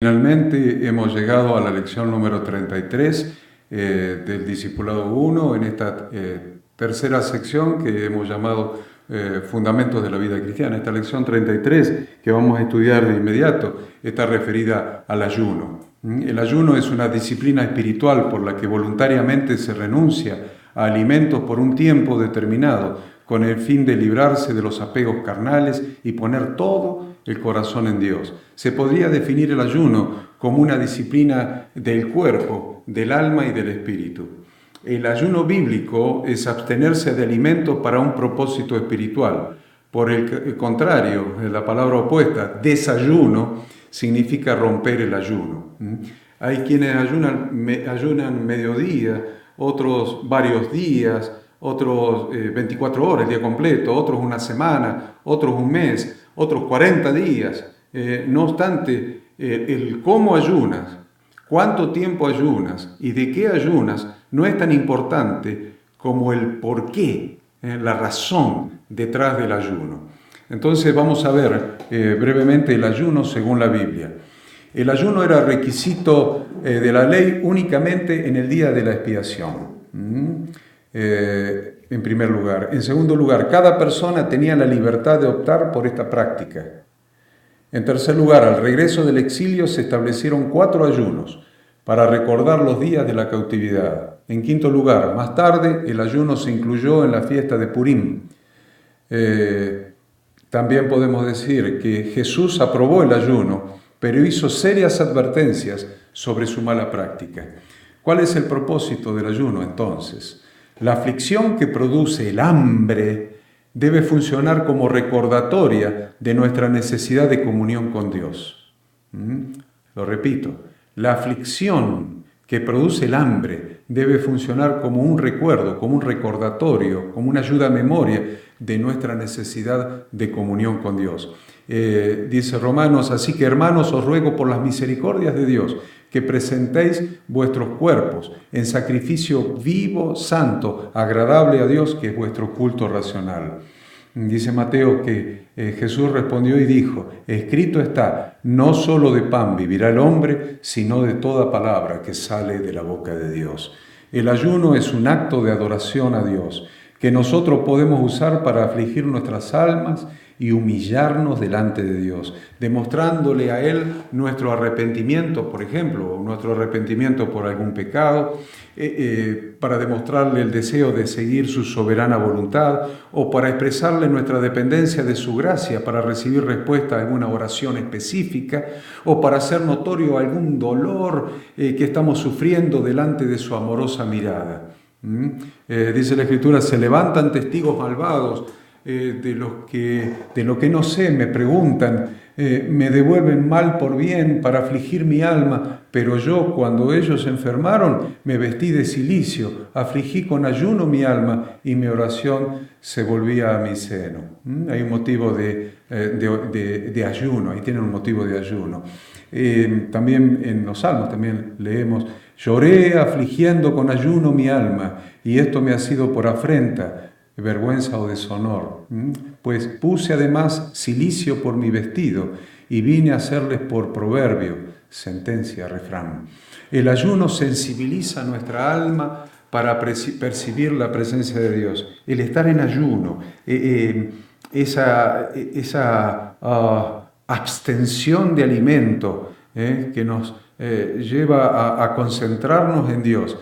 Finalmente hemos llegado a la lección número 33 del Discipulado 1 en esta tercera sección que hemos llamado Fundamentos de la Vida Cristiana. Esta lección 33 que vamos a estudiar de inmediato está referida al ayuno. El ayuno es una disciplina espiritual por la que voluntariamente se renuncia a alimentos por un tiempo determinado con el fin de librarse de los apegos carnales y poner todo el corazón en Dios. Se podría definir el ayuno como una disciplina del cuerpo, del alma y del espíritu. El ayuno bíblico es abstenerse de alimentos para un propósito espiritual. Por el contrario, la palabra opuesta, desayuno, significa romper el ayuno. Hay quienes ayunan mediodía, otros varios días, otros 24 horas, el día completo, otros una semana, otros un mes, otros 40 días. No obstante, el cómo ayunas, cuánto tiempo ayunas y de qué ayunas no es tan importante como el por qué, la razón detrás del ayuno. Entonces vamos a ver brevemente el ayuno según la Biblia. El ayuno era requisito de la ley únicamente en el día de la expiación. En primer lugar. En segundo lugar, cada persona tenía la libertad de optar por esta práctica. En tercer lugar, al regreso del exilio se establecieron 4 ayunos para recordar los días de la cautividad. En quinto lugar, más tarde, el ayuno se incluyó en la fiesta de Purim. También podemos decir que Jesús aprobó el ayuno, pero hizo serias advertencias sobre su mala práctica. ¿Cuál es el propósito del ayuno entonces? La aflicción que produce el hambre debe funcionar como recordatoria de nuestra necesidad de comunión con Dios. Lo repito, la aflicción que produce el hambre debe funcionar como un recuerdo, como un recordatorio, como una ayuda a memoria de nuestra necesidad de comunión con Dios. Dice Romanos, así que hermanos, os ruego por las misericordias de Dios, que presentéis vuestros cuerpos en sacrificio vivo, santo, agradable a Dios, que es vuestro culto racional. Dice Mateo que Jesús respondió y dijo, escrito está, no solo de pan vivirá el hombre, sino de toda palabra que sale de la boca de Dios. El ayuno es un acto de adoración a Dios, que nosotros podemos usar para afligir nuestras almas y humillarnos delante de Dios, demostrándole a Él nuestro arrepentimiento, por ejemplo, o nuestro arrepentimiento por algún pecado, para demostrarle el deseo de seguir su soberana voluntad, o para expresarle nuestra dependencia de su gracia, para recibir respuesta a alguna oración específica, o para hacer notorio algún dolor que estamos sufriendo delante de su amorosa mirada. Dice la Escritura, se levantan testigos malvados de lo que no sé, me preguntan, me devuelven mal por bien para afligir mi alma, pero yo cuando ellos se enfermaron me vestí de cilicio, afligí con ayuno mi alma y mi oración se volvía a mi seno. Hay un motivo de ayuno, ahí tienen un motivo de ayuno. También en los Salmos también leemos, lloré afligiendo con ayuno mi alma y esto me ha sido por afrenta, vergüenza o deshonor, pues puse además cilicio por mi vestido y vine a hacerles por proverbio, sentencia, refrán. El ayuno sensibiliza nuestra alma para percibir la presencia de Dios. El estar en ayuno, esa abstención de alimento que nos lleva a concentrarnos en Dios,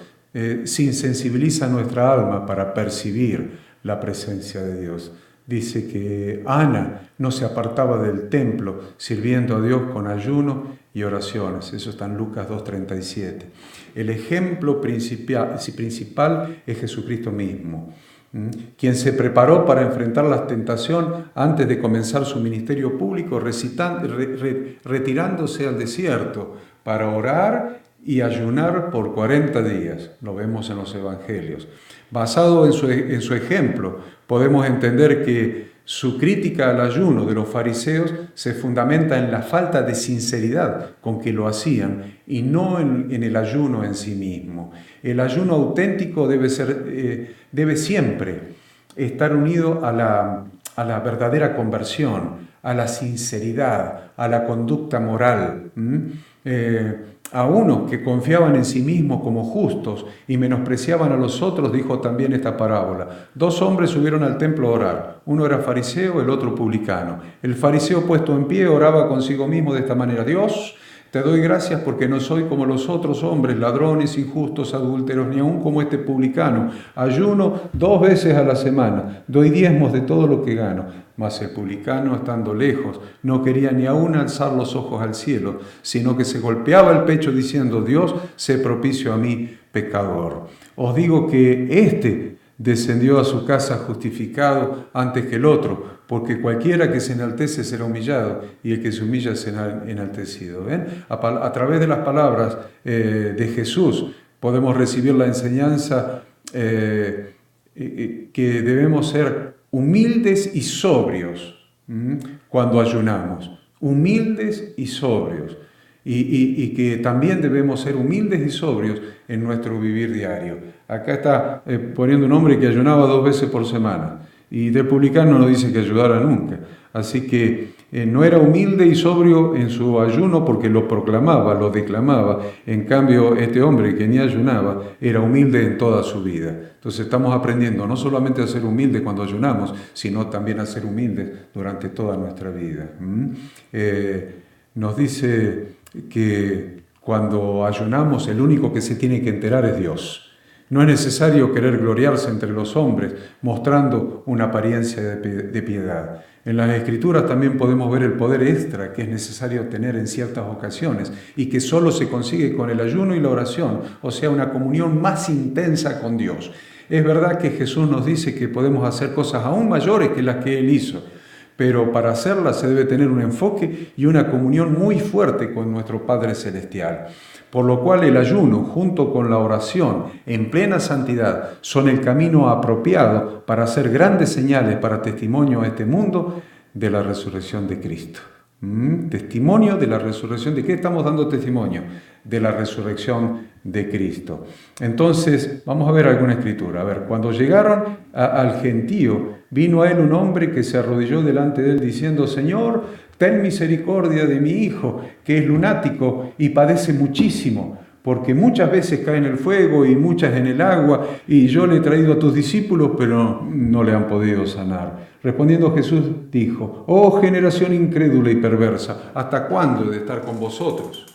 sensibiliza nuestra alma para percibir la presencia de Dios. Dice que Ana no se apartaba del templo sirviendo a Dios con ayuno y oraciones. Eso está en Lucas 2:37. El ejemplo principal es Jesucristo mismo, quien se preparó para enfrentar la tentación antes de comenzar su ministerio público, retirándose al desierto para orar y ayunar por 40 días. Lo vemos en los evangelios. Basado en su ejemplo, podemos entender que su crítica al ayuno de los fariseos se fundamenta en la falta de sinceridad con que lo hacían y no en el ayuno en sí mismo. El ayuno auténtico debe siempre estar unido a la verdadera conversión, a la sinceridad, a la conducta moral. A unos que confiaban en sí mismos como justos y menospreciaban a los otros, dijo también esta parábola. 2 hombres subieron al templo a orar. Uno era fariseo, el otro publicano. El fariseo, puesto en pie, oraba consigo mismo de esta manera: Dios, te doy gracias porque no soy como los otros hombres, ladrones, injustos, adúlteros, ni aun como este publicano. Ayuno 2 veces a la semana, doy diezmos de todo lo que gano. Mas el publicano, estando lejos, no quería ni aun alzar los ojos al cielo, sino que se golpeaba el pecho diciendo: Dios, sé propicio a mí, pecador. Os digo que éste descendió a su casa justificado antes que el otro, porque cualquiera que se enaltece será humillado, y el que se humilla será enaltecido. ¿Ven? A través de las palabras de Jesús podemos recibir la enseñanza que debemos ser humildes y sobrios cuando ayunamos. Humildes y sobrios. Y que también debemos ser humildes y sobrios en nuestro vivir diario. Acá está poniendo un hombre que ayunaba 2 veces por semana. Y del publicano no dice que ayudara nunca. Así que no era humilde y sobrio en su ayuno porque lo proclamaba, lo declamaba. En cambio, este hombre que ni ayunaba era humilde en toda su vida. Entonces estamos aprendiendo no solamente a ser humildes cuando ayunamos, sino también a ser humildes durante toda nuestra vida. Nos dice que cuando ayunamos el único que se tiene que enterar es Dios. No es necesario querer gloriarse entre los hombres mostrando una apariencia de piedad. En las Escrituras también podemos ver el poder extra que es necesario tener en ciertas ocasiones y que solo se consigue con el ayuno y la oración, o sea, una comunión más intensa con Dios. Es verdad que Jesús nos dice que podemos hacer cosas aún mayores que las que Él hizo, pero para hacerlas se debe tener un enfoque y una comunión muy fuerte con nuestro Padre Celestial. Por lo cual el ayuno, junto con la oración, en plena santidad, son el camino apropiado para hacer grandes señales para testimonio a este mundo de la resurrección de Cristo. Testimonio de la resurrección. ¿De qué estamos dando testimonio? De la resurrección de Cristo. Entonces, vamos a ver alguna escritura. A ver, cuando llegaron al gentío, vino a él un hombre que se arrodilló delante de él diciendo: Señor, ten misericordia de mi hijo, que es lunático y padece muchísimo, porque muchas veces cae en el fuego y muchas en el agua, y yo le he traído a tus discípulos, pero no le han podido sanar. Respondiendo Jesús dijo: Oh generación incrédula y perversa, ¿hasta cuándo he de estar con vosotros?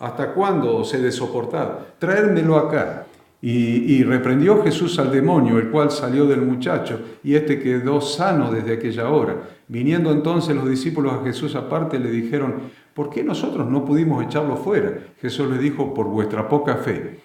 ¿Hasta cuándo os he de soportar? Traérmelo acá. Y reprendió Jesús al demonio, el cual salió del muchacho, y éste quedó sano desde aquella hora. Viniendo entonces los discípulos a Jesús aparte, le dijeron: ¿por qué nosotros no pudimos echarlo fuera? Jesús les dijo: por vuestra poca fe.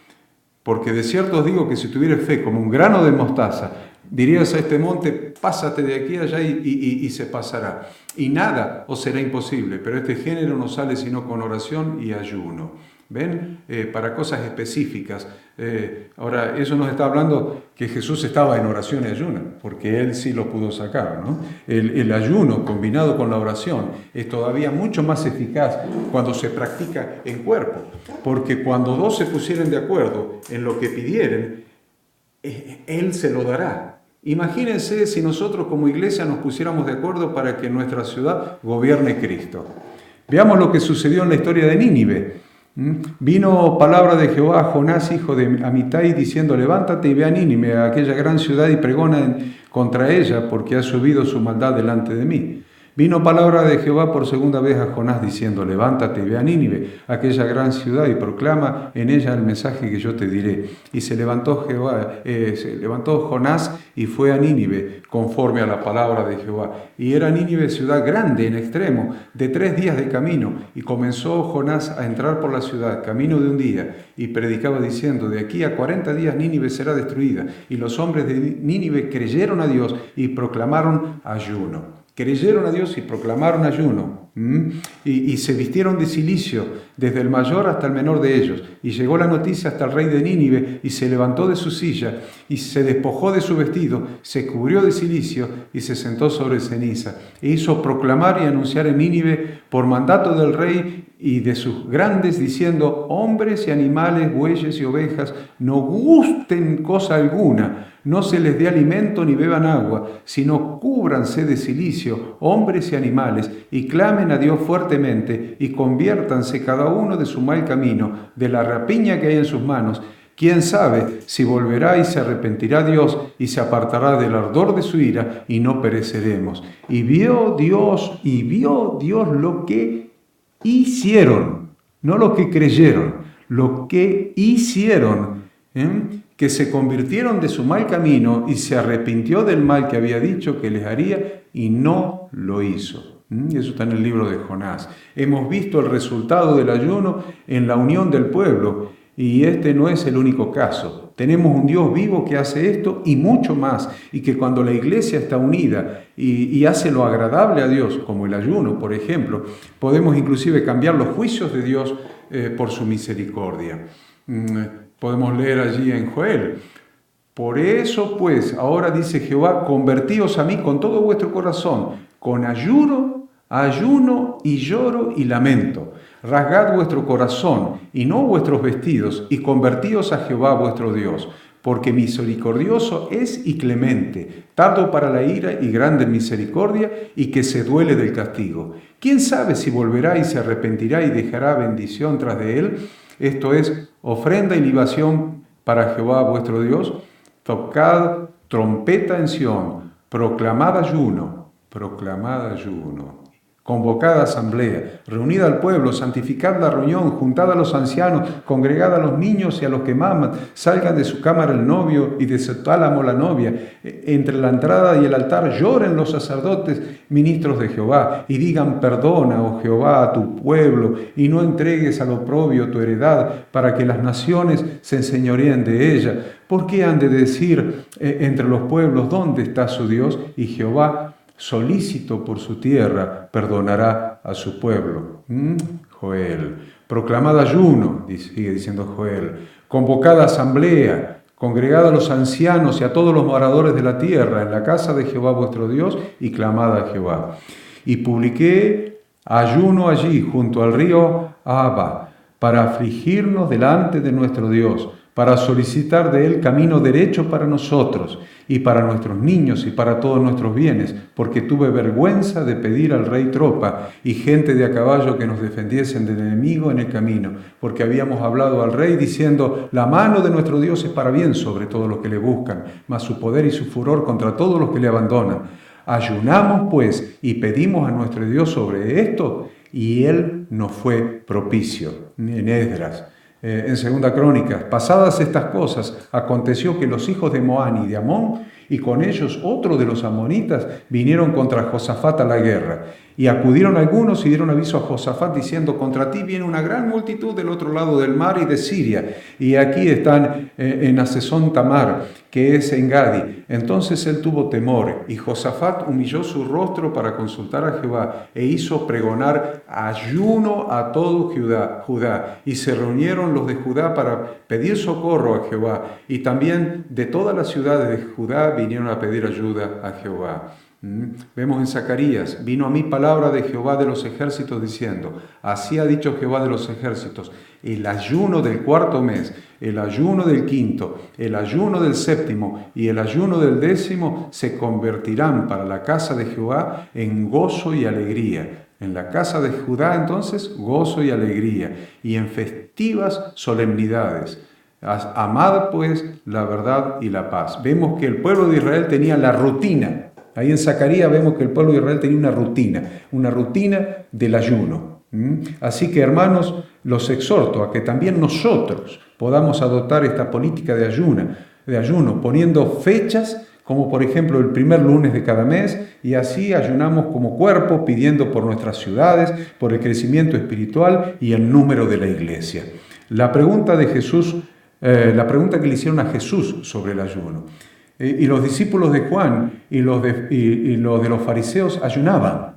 Porque de cierto os digo que si tuvierais fe como un grano de mostaza, dirías a este monte: pásate de aquí allá, y se pasará. Y nada os será imposible, pero este género no sale sino con oración y ayuno. ¿Ven? Para cosas específicas. Ahora, eso nos está hablando que Jesús estaba en oración y ayuno, porque Él sí lo pudo sacar, ¿no? El ayuno combinado con la oración es todavía mucho más eficaz cuando se practica en cuerpo, porque cuando 2 se pusieren de acuerdo en lo que pidieren, Él se lo dará. Imagínense si nosotros como iglesia nos pusiéramos de acuerdo para que en nuestra ciudad gobierne Cristo. Veamos lo que sucedió en la historia de Nínive. Vino palabra de Jehová a Jonás, hijo de Amitai, diciendo: levántate y ve a Nínive, a aquella gran ciudad, y pregona contra ella, porque ha subido su maldad delante de mí. Vino palabra de Jehová por segunda vez a Jonás, diciendo: levántate y ve a Nínive, aquella gran ciudad, y proclama en ella el mensaje que yo te diré. Y se levantó Jonás y fue a Nínive, conforme a la palabra de Jehová. Y era Nínive ciudad grande en extremo, de 3 días de camino. Y comenzó Jonás a entrar por la ciudad, camino de un día, y predicaba diciendo: de aquí a 40 días Nínive será destruida. Y los hombres de Nínive creyeron a Dios y proclamaron ayuno. Creyeron a Dios y proclamaron ayuno, y se vistieron de cilicio, desde el mayor hasta el menor de ellos. Y llegó la noticia hasta el rey de Nínive, y se levantó de su silla, y se despojó de su vestido, se cubrió de cilicio, y se sentó sobre ceniza. E hizo proclamar y anunciar en Nínive, por mandato del rey y de sus grandes, diciendo: hombres y animales, bueyes y ovejas, no gusten cosa alguna, No se les dé alimento ni beban agua, sino cúbranse de cilicio, hombres y animales, y clamen a Dios fuertemente, y conviértanse cada uno de su mal camino, de la rapiña que hay en sus manos. ¿Quién sabe si volverá y se arrepentirá Dios y se apartará del ardor de su ira y no pereceremos? Y vio Dios lo que hicieron, no lo que creyeron, lo que hicieron, que se convirtieron de su mal camino y se arrepintió del mal que había dicho que les haría y no lo hizo. Eso está en el libro de Jonás. Hemos visto el resultado del ayuno en la unión del pueblo. Y este no es el único caso. Tenemos un Dios vivo que hace esto y mucho más, y que cuando la iglesia está unida y hace lo agradable a Dios, como el ayuno, por ejemplo, podemos inclusive cambiar los juicios de Dios por su misericordia. Podemos leer allí en Joel: por eso pues, ahora dice Jehová, convertíos a mí con todo vuestro corazón, con ayuno y lloro y lamento. Rasgad vuestro corazón y no vuestros vestidos, y convertíos a Jehová vuestro Dios, porque misericordioso es y clemente, tardo para la ira y grande en misericordia, y que se duele del castigo. ¿Quién sabe si volverá y se arrepentirá y dejará bendición tras de él? Esto es, ofrenda y libación para Jehová vuestro Dios. Tocad trompeta en Sión, proclamad ayuno. Convocad asamblea, reunid al pueblo, santificad la reunión, juntad a los ancianos, congregad a los niños y a los que maman, salgan de su cámara el novio y de su tálamo la novia. Entre la entrada y el altar lloren los sacerdotes, ministros de Jehová, y digan: perdona, oh Jehová, a tu pueblo, y no entregues al oprobio tu heredad, para que las naciones se enseñoreen de ella. ¿Por qué han de decir entre los pueblos: ¿dónde está su Dios? Y Jehová, solícito por su tierra, perdonará a su pueblo. Joel. Proclamad ayuno, sigue diciendo Joel. Convocad asamblea, congregad a los ancianos y a todos los moradores de la tierra en la casa de Jehová vuestro Dios, y clamad a Jehová. Y publiqué ayuno allí junto al río Ahava, para afligirnos delante de nuestro Dios, para solicitar de él camino derecho para nosotros y para nuestros niños y para todos nuestros bienes, porque tuve vergüenza de pedir al rey tropa y gente de a caballo que nos defendiesen del enemigo en el camino, porque habíamos hablado al rey diciendo: la mano de nuestro Dios es para bien sobre todos los que le buscan, mas su poder y su furor contra todos los que le abandonan. Ayunamos pues y pedimos a nuestro Dios sobre esto, y él nos fue propicio. En Esdras. En Segunda Crónicas: pasadas estas cosas, aconteció que los hijos de Moán y de Amón, y con ellos otro de los amonitas, vinieron contra Josafat a la guerra. Y acudieron algunos y dieron aviso a Josafat diciendo: contra ti viene una gran multitud del otro lado del mar y de Siria, y aquí están en Hasezón Tamar, que es en Gadi. Entonces él tuvo temor, y Josafat humilló su rostro para consultar a Jehová, e hizo pregonar ayuno a todo Judá, y se reunieron los de Judá para pedir socorro a Jehová, y también de todas las ciudades de Judá vinieron a pedir ayuda a Jehová. Vemos en Zacarías: vino a mí palabra de Jehová de los ejércitos diciendo: así ha dicho Jehová de los ejércitos, el ayuno del cuarto mes, el ayuno del quinto, el ayuno del séptimo y el ayuno del décimo se convertirán para la casa de Jehová en gozo y alegría. En la casa de Judá entonces gozo y alegría, y en festivas solemnidades. Amad pues la verdad y la paz. Vemos que el pueblo de Israel tenía la rutina. Ahí en Zacarías vemos que el pueblo de Israel tenía una rutina del ayuno. Así que, hermanos, los exhorto a que también nosotros podamos adoptar esta política de ayuno, poniendo fechas, como por ejemplo el primer lunes de cada mes, y así ayunamos como cuerpo, pidiendo por nuestras ciudades, por el crecimiento espiritual y el número de la iglesia. La pregunta de Jesús, la pregunta que le hicieron a Jesús sobre el ayuno. Y los discípulos de Juan y los de los fariseos ayunaban.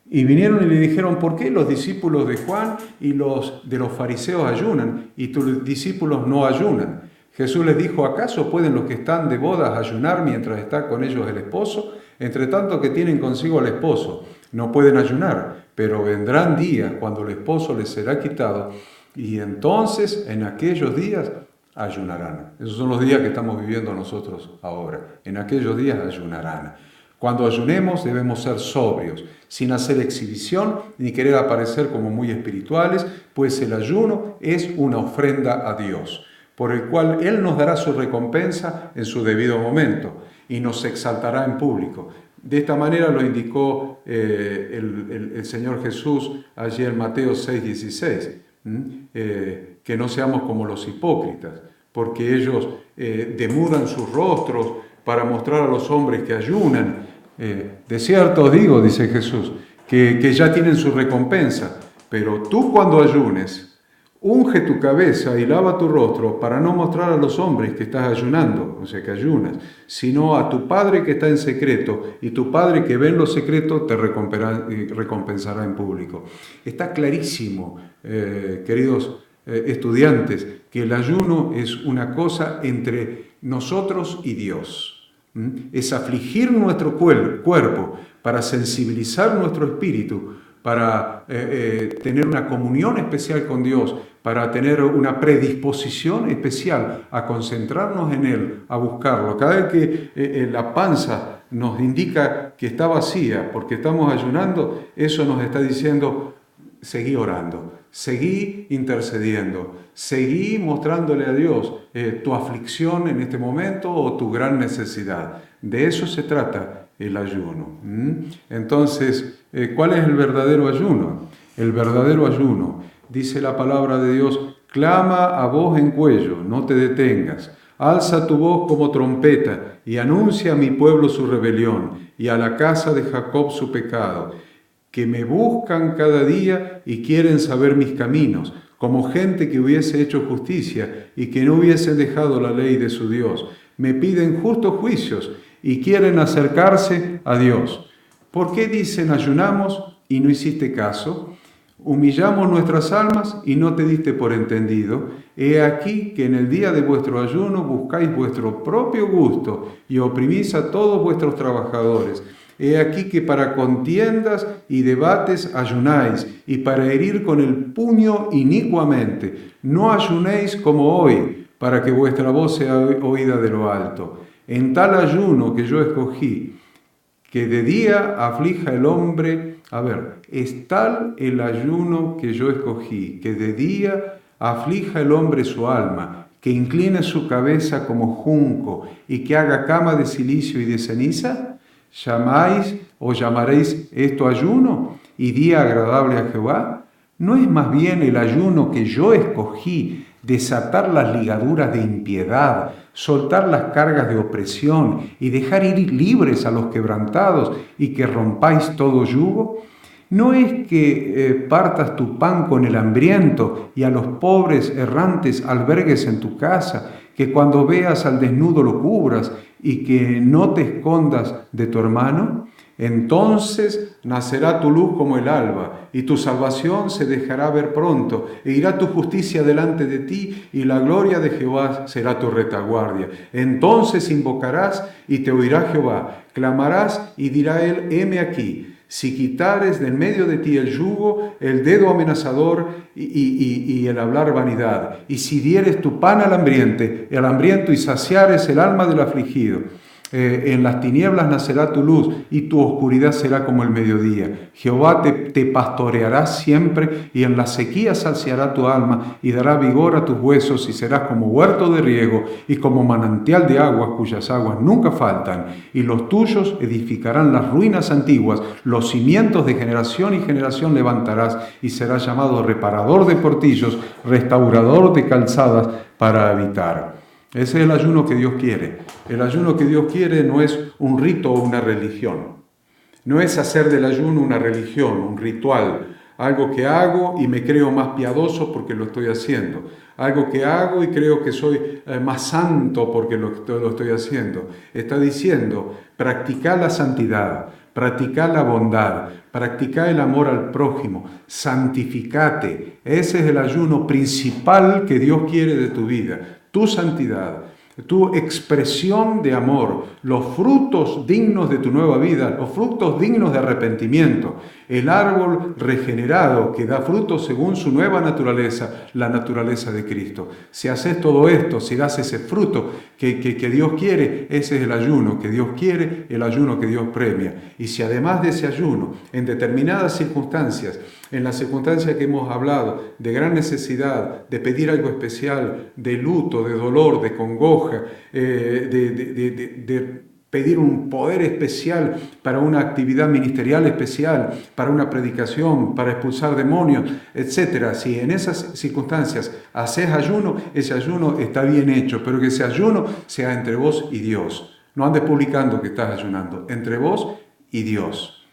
Y vinieron y le dijeron: ¿por qué los discípulos de Juan y los de los fariseos ayunan y tus discípulos no ayunan? Jesús les dijo: ¿acaso pueden los que están de bodas ayunar mientras está con ellos el esposo? Entre tanto que tienen consigo al esposo, no pueden ayunar, pero vendrán días cuando el esposo les será quitado, y entonces en aquellos días ayunarán. Esos son los días que estamos viviendo nosotros ahora. En aquellos días ayunarán. Cuando ayunemos debemos ser sobrios, sin hacer exhibición ni querer aparecer como muy espirituales, pues el ayuno es una ofrenda a Dios, por el cual Él nos dará su recompensa en su debido momento y nos exaltará en público. De esta manera lo indicó el Señor Jesús allí en Mateo 6:16, que no seamos como los hipócritas, porque ellos demudan sus rostros para mostrar a los hombres que ayunan. De cierto os digo, dice Jesús, que ya tienen su recompensa, pero tú cuando ayunes, unge tu cabeza y lava tu rostro para no mostrar a los hombres que estás ayunando, o sea que ayunas, sino a tu Padre que está en secreto, y tu Padre que ve en lo secreto te recompensará en público. Está clarísimo, queridos estudiantes, que el ayuno es una cosa entre nosotros y Dios. Es afligir nuestro cuerpo para sensibilizar nuestro espíritu, para tener una comunión especial con Dios, para tener una predisposición especial a concentrarnos en Él, a buscarlo. Cada vez que la panza nos indica que está vacía porque estamos ayunando, eso nos está diciendo: seguí orando, seguí intercediendo, seguí mostrándole a Dios tu aflicción en este momento o tu gran necesidad. De eso se trata el ayuno. Entonces, ¿cuál es el verdadero ayuno? El verdadero ayuno, dice la palabra de Dios: clama a voz en cuello, no te detengas. Alza tu voz como trompeta y anuncia a mi pueblo su rebelión y a la casa de Jacob su pecado, que me buscan cada día y quieren saber mis caminos, como gente que hubiese hecho justicia y que no hubiese dejado la ley de su Dios. Me piden justos juicios y quieren acercarse a Dios. ¿Por qué dicen ayunamos y no hiciste caso? Humillamos nuestras almas y no te diste por entendido. He aquí que en el día de vuestro ayuno buscáis vuestro propio gusto y oprimís a todos vuestros trabajadores. He aquí que para contiendas y debates ayunáis, y para herir con el puño inicuamente. No ayunéis como hoy, para que vuestra voz sea oída de lo alto. En tal ayuno que yo escogí, que de día aflija el hombre. Es tal el ayuno que yo escogí, que de día aflija el hombre su alma, que incline su cabeza como junco y que haga cama de silicio y de ceniza. ¿Llamáis o llamaréis esto ayuno y día agradable a Jehová? ¿No es más bien el ayuno que yo escogí, desatar las ligaduras de impiedad, soltar las cargas de opresión y dejar ir libres a los quebrantados y que rompáis todo yugo? ¿No es que partas tu pan con el hambriento y a los pobres errantes albergues en tu casa, que cuando veas al desnudo lo cubras y que no te escondas de tu hermano? Entonces nacerá tu luz como el alba, y tu salvación se dejará ver pronto, e irá tu justicia delante de ti, y la gloria de Jehová será tu retaguardia. Entonces invocarás, y te oirá Jehová, clamarás, y dirá él: heme aquí. Si quitares del medio de ti el yugo, el dedo amenazador y el hablar vanidad, y si dieres tu pan al hambriento y saciares el alma del afligido, en las tinieblas nacerá tu luz y tu oscuridad será como el mediodía. Jehová te pastoreará siempre y en la sequía saciará tu alma y dará vigor a tus huesos y serás como huerto de riego y como manantial de aguas cuyas aguas nunca faltan. Y los tuyos edificarán las ruinas antiguas, los cimientos de generación y generación levantarás y serás llamado reparador de portillos, restaurador de calzadas para habitar. Ese es el ayuno que Dios quiere. El ayuno que Dios quiere no es un rito o una religión. No es hacer del ayuno una religión, un ritual, algo que hago y me creo más piadoso porque lo estoy haciendo. Algo que hago y creo que soy más santo porque lo estoy haciendo. Está diciendo, practicar la santidad, practicar la bondad, practicar el amor al prójimo, santificate. Ese es el ayuno principal que Dios quiere de tu vida. Tu santidad, tu expresión de amor, los frutos dignos de tu nueva vida, los frutos dignos de arrepentimiento, el árbol regenerado que da frutos según su nueva naturaleza, la naturaleza de Cristo. Si haces todo esto, si das ese fruto que Dios quiere, ese es el ayuno que Dios quiere, el ayuno que Dios premia. Y si además de ese ayuno, en determinadas circunstancias, en las circunstancias que hemos hablado, de gran necesidad, de pedir algo especial, de luto, de dolor, de congoja, de pedir un poder especial para una actividad ministerial especial, para una predicación, para expulsar demonios, etc. Si en esas circunstancias haces ayuno, ese ayuno está bien hecho, pero que ese ayuno sea entre vos y Dios. No andes publicando que estás ayunando, entre vos y Dios.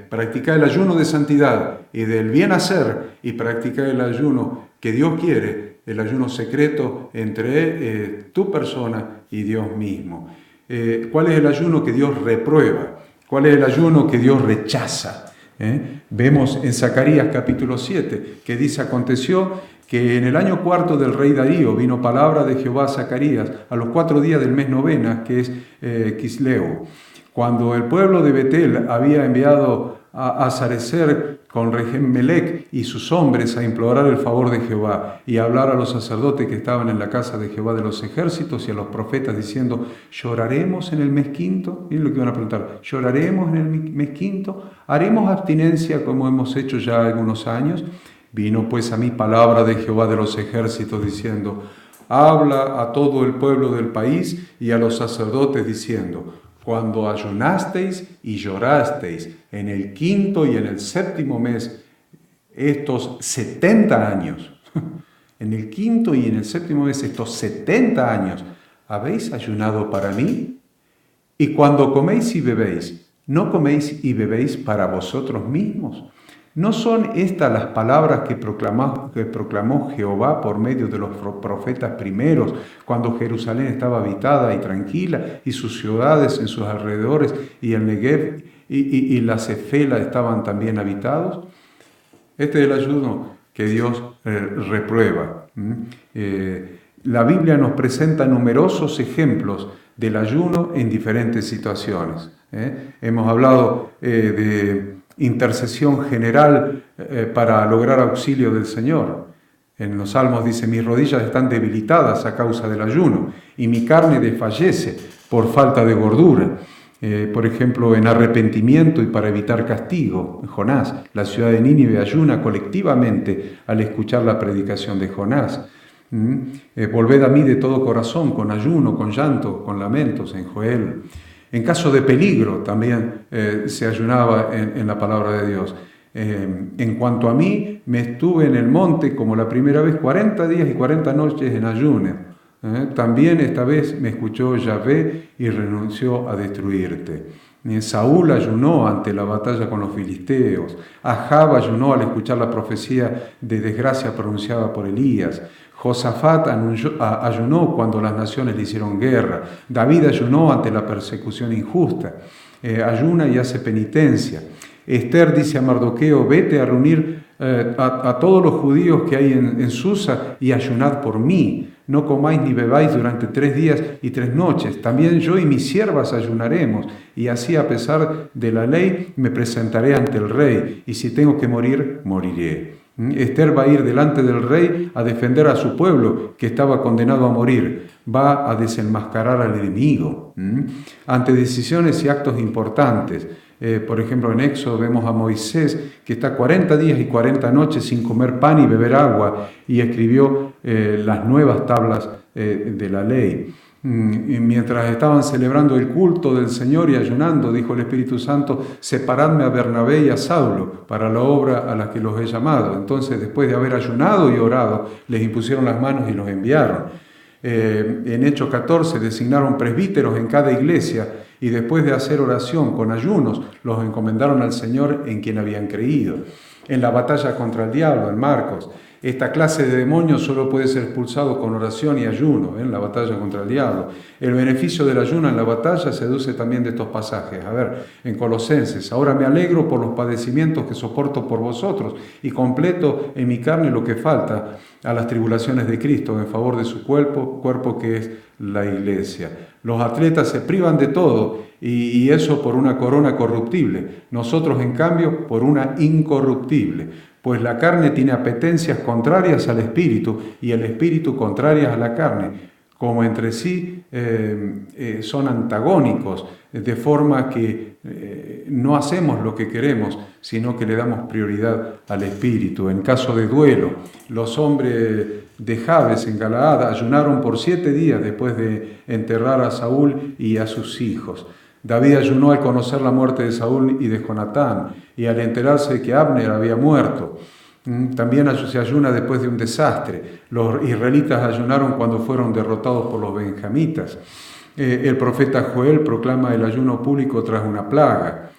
Practicar el ayuno de santidad y del bien hacer y practicar el ayuno que Dios quiere, el ayuno secreto entre tu persona y Dios mismo. ¿Cuál es el ayuno que Dios reprueba? ¿Cuál es el ayuno que Dios rechaza? Vemos en Zacarías capítulo 7 que dice: aconteció que en el año 4 del rey Darío vino palabra de Jehová a Zacarías a los 4 días del mes novena, que es Quisleu. Cuando el pueblo de Betel había enviado a Sarecer con Regem-Melec y sus hombres a implorar el favor de Jehová y a hablar a los sacerdotes que estaban en la casa de Jehová de los ejércitos y a los profetas diciendo: ¿lloraremos en el mes quinto? Miren lo que iban a preguntar: ¿lloraremos en el mes quinto? ¿Haremos abstinencia como hemos hecho ya algunos años? Vino pues a mí palabra de Jehová de los ejércitos diciendo: habla a todo el pueblo del país y a los sacerdotes diciendo: cuando ayunasteis y llorasteis en el quinto y en el séptimo mes, estos 70 años, en el quinto y en el séptimo mes, estos 70 años, ¿habéis ayunado para mí? Y cuando coméis y bebéis, ¿no coméis y bebéis para vosotros mismos? ¿No son estas las palabras que proclamó Jehová por medio de los profetas primeros, cuando Jerusalén estaba habitada y tranquila, y sus ciudades en sus alrededores, y el Negev y la Cefela estaban también habitados? Este es el ayuno que Dios reprueba. La Biblia nos presenta numerosos ejemplos del ayuno en diferentes situaciones. Hemos hablado de intercesión general para lograr auxilio del Señor. En los Salmos dice: mis rodillas están debilitadas a causa del ayuno y mi carne desfallece por falta de gordura. Por ejemplo, en arrepentimiento y para evitar castigo, Jonás, la ciudad de Nínive ayuna colectivamente al escuchar la predicación de Jonás. Volved a mí de todo corazón, con ayuno, con llanto, con lamentos, en Joel. En caso de peligro también se ayunaba en la palabra de Dios. En cuanto a mí, me estuve en el monte como la primera vez 40 días y 40 noches en ayuno. También esta vez me escuchó Yahvé y renunció a destruirte. Saúl ayunó ante la batalla con los filisteos. Ahab ayunó al escuchar la profecía de desgracia pronunciada por Elías. Josafat ayunó cuando las naciones le hicieron guerra. David ayunó ante la persecución injusta. Ayuna y hace penitencia. Esther dice a Mardoqueo: vete a reunir a todos los judíos que hay en Susa y ayunad por mí. No comáis ni bebáis durante 3 días y 3 noches. También yo y mis siervas ayunaremos. Y así, a pesar de la ley, me presentaré ante el rey. Y si tengo que morir, moriré. Esther va a ir delante del rey a defender a su pueblo que estaba condenado a morir. Va a desenmascarar al enemigo. Ante decisiones y actos importantes. Por ejemplo, en Éxodo vemos a Moisés que está 40 días y 40 noches sin comer pan y beber agua y escribió las nuevas tablas de la ley. Y mientras estaban celebrando el culto del Señor y ayunando, dijo el Espíritu Santo: separadme a Bernabé y a Saulo para la obra a la que los he llamado. Entonces, después de haber ayunado y orado, les impusieron las manos y los enviaron. En Hechos 14 designaron presbíteros en cada iglesia y después de hacer oración con ayunos, los encomendaron al Señor en quien habían creído. En la batalla contra el diablo, en Marcos, Esta clase de demonio solo puede ser expulsado con oración y ayuno en la batalla contra el diablo. El beneficio del ayuno en la batalla se deduce también de estos pasajes. A ver, en Colosenses: ahora me alegro por los padecimientos que soporto por vosotros y completo en mi carne lo que falta a las tribulaciones de Cristo en favor de su cuerpo que es la iglesia. Los atletas se privan de todo y eso por una corona corruptible. Nosotros, en cambio, por una incorruptible. Pues la carne tiene apetencias contrarias al espíritu y el espíritu contrarias a la carne, como entre sí son antagónicos, de forma que no hacemos lo que queremos, sino que le damos prioridad al espíritu. En caso de duelo, los hombres de Jabes en Galaad ayunaron por 7 días después de enterrar a Saúl y a sus hijos. David ayunó al conocer la muerte de Saúl y de Jonatán, y al enterarse de que Abner había muerto. También se ayuna después de un desastre. Los israelitas ayunaron cuando fueron derrotados por los benjamitas. El profeta Joel proclama el ayuno público tras una plaga.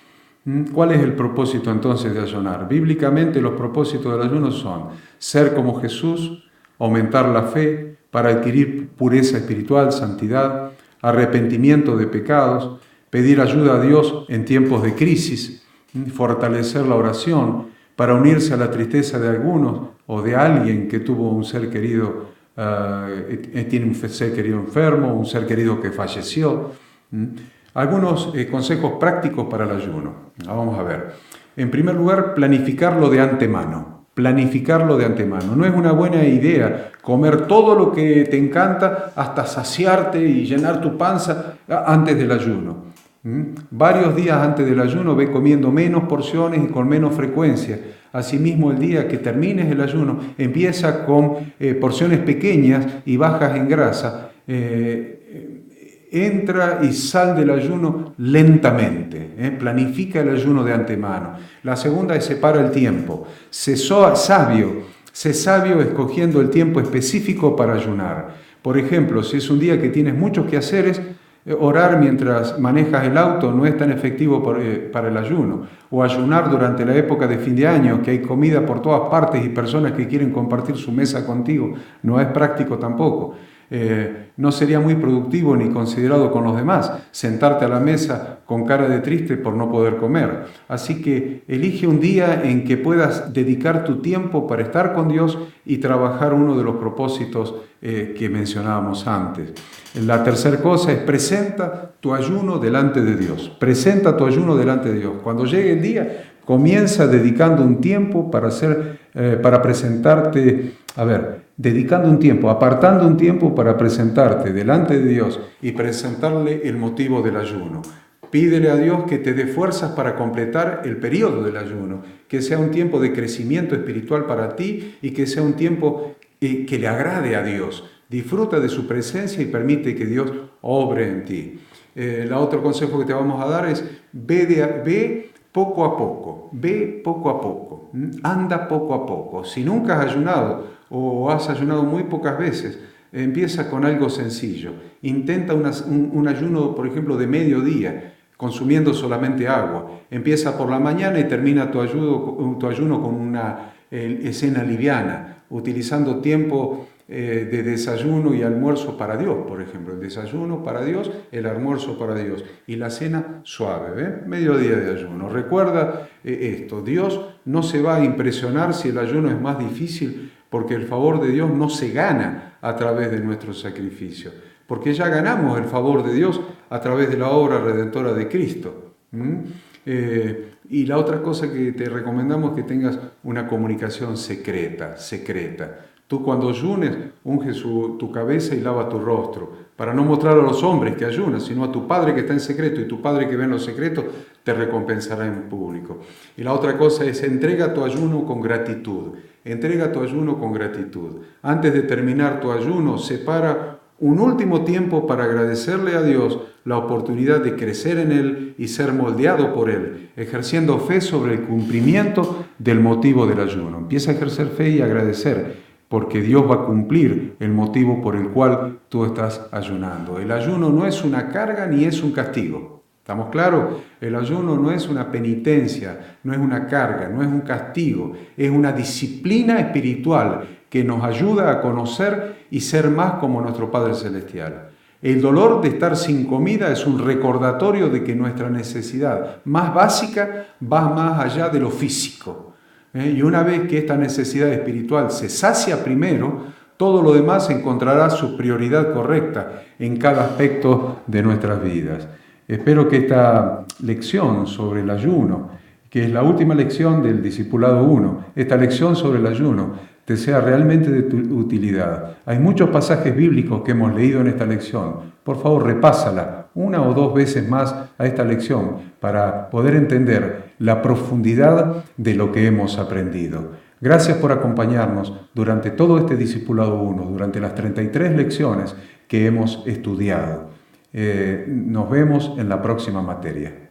¿Cuál es el propósito entonces de ayunar? Bíblicamente los propósitos del ayuno son ser como Jesús, aumentar la fe para adquirir pureza espiritual, santidad, arrepentimiento de pecados, pedir ayuda a Dios en tiempos de crisis, fortalecer la oración para unirse a la tristeza de algunos o de alguien que tuvo un ser querido, tiene un ser querido enfermo, un ser querido que falleció. Algunos consejos prácticos para el ayuno. Vamos a ver. En primer lugar, planificarlo de antemano. Planificarlo de antemano. No es una buena idea comer todo lo que te encanta hasta saciarte y llenar tu panza antes del ayuno. Varios días antes del ayuno ve comiendo menos porciones y con menos frecuencia. Asimismo, el día que termines el ayuno, empieza con porciones pequeñas y bajas en grasa. Entra y sal del ayuno lentamente. Planifica el ayuno de antemano. La segunda es separa el tiempo. Sé sabio escogiendo el tiempo específico para ayunar. Por ejemplo, si es un día que tienes muchos quehaceres, orar mientras manejas el auto no es tan efectivo para el ayuno. O ayunar durante la época de fin de año, que hay comida por todas partes y personas que quieren compartir su mesa contigo, no es práctico tampoco. No sería muy productivo ni considerado con los demás sentarte a la mesa con cara de triste por no poder comer. Así que elige un día en que puedas dedicar tu tiempo para estar con Dios y trabajar uno de los propósitos que mencionábamos antes. La tercera cosa es presenta tu ayuno delante de Dios. Presenta tu ayuno delante de Dios. Cuando llegue el día, comienza dedicando un tiempo para presentarte, dedicando un tiempo, apartando un tiempo para presentarte delante de Dios y presentarle el motivo del ayuno. Pídele a Dios que te dé fuerzas para completar el periodo del ayuno, que sea un tiempo de crecimiento espiritual para ti y que sea un tiempo que le agrade a Dios. Disfruta de su presencia y permite que Dios obre en ti. El otro consejo que te vamos a dar es ve poco a poco, anda poco a poco. Si nunca has ayunado o has ayunado muy pocas veces, empieza con algo sencillo. Intenta un ayuno, por ejemplo, de mediodía, consumiendo solamente agua. Empieza por la mañana y termina tu ayuno con una cena liviana, utilizando tiempo de desayuno y almuerzo para Dios, por ejemplo. El desayuno para Dios, el almuerzo para Dios y la cena suave, mediodía de ayuno. Recuerda esto, Dios no se va a impresionar si el ayuno es más difícil, porque el favor de Dios no se gana a través de nuestro sacrificio, porque ya ganamos el favor de Dios a través de la obra redentora de Cristo. Y la otra cosa que te recomendamos es que tengas una comunicación secreta. Tú cuando ayunes, unge tu cabeza y lava tu rostro, para no mostrar a los hombres que ayunas, sino a tu Padre que está en secreto, y tu Padre que ve en los secretos te recompensará en público. Y la otra cosa es entrega tu ayuno con gratitud. Antes de terminar tu ayuno, separa un último tiempo para agradecerle a Dios la oportunidad de crecer en Él y ser moldeado por Él, ejerciendo fe sobre el cumplimiento del motivo del ayuno. Empieza a ejercer fe y agradecer, porque Dios va a cumplir el motivo por el cual tú estás ayunando. El ayuno no es una carga ni es un castigo. ¿Estamos claros? El ayuno no es una penitencia, no es una carga, no es un castigo, es una disciplina espiritual que nos ayuda a conocer y ser más como nuestro Padre Celestial. El dolor de estar sin comida es un recordatorio de que nuestra necesidad más básica va más allá de lo físico. Y una vez que esta necesidad espiritual se sacia primero, todo lo demás encontrará su prioridad correcta en cada aspecto de nuestras vidas. Espero que esta lección sobre el ayuno, que es la última lección del Discipulado 1, esta lección sobre el ayuno, te sea realmente de tu utilidad. Hay muchos pasajes bíblicos que hemos leído en esta lección. Por favor, repásala una o dos veces más a esta lección para poder entender la profundidad de lo que hemos aprendido. Gracias por acompañarnos durante todo este Discipulado 1, durante las 33 lecciones que hemos estudiado. Nos vemos en la próxima materia.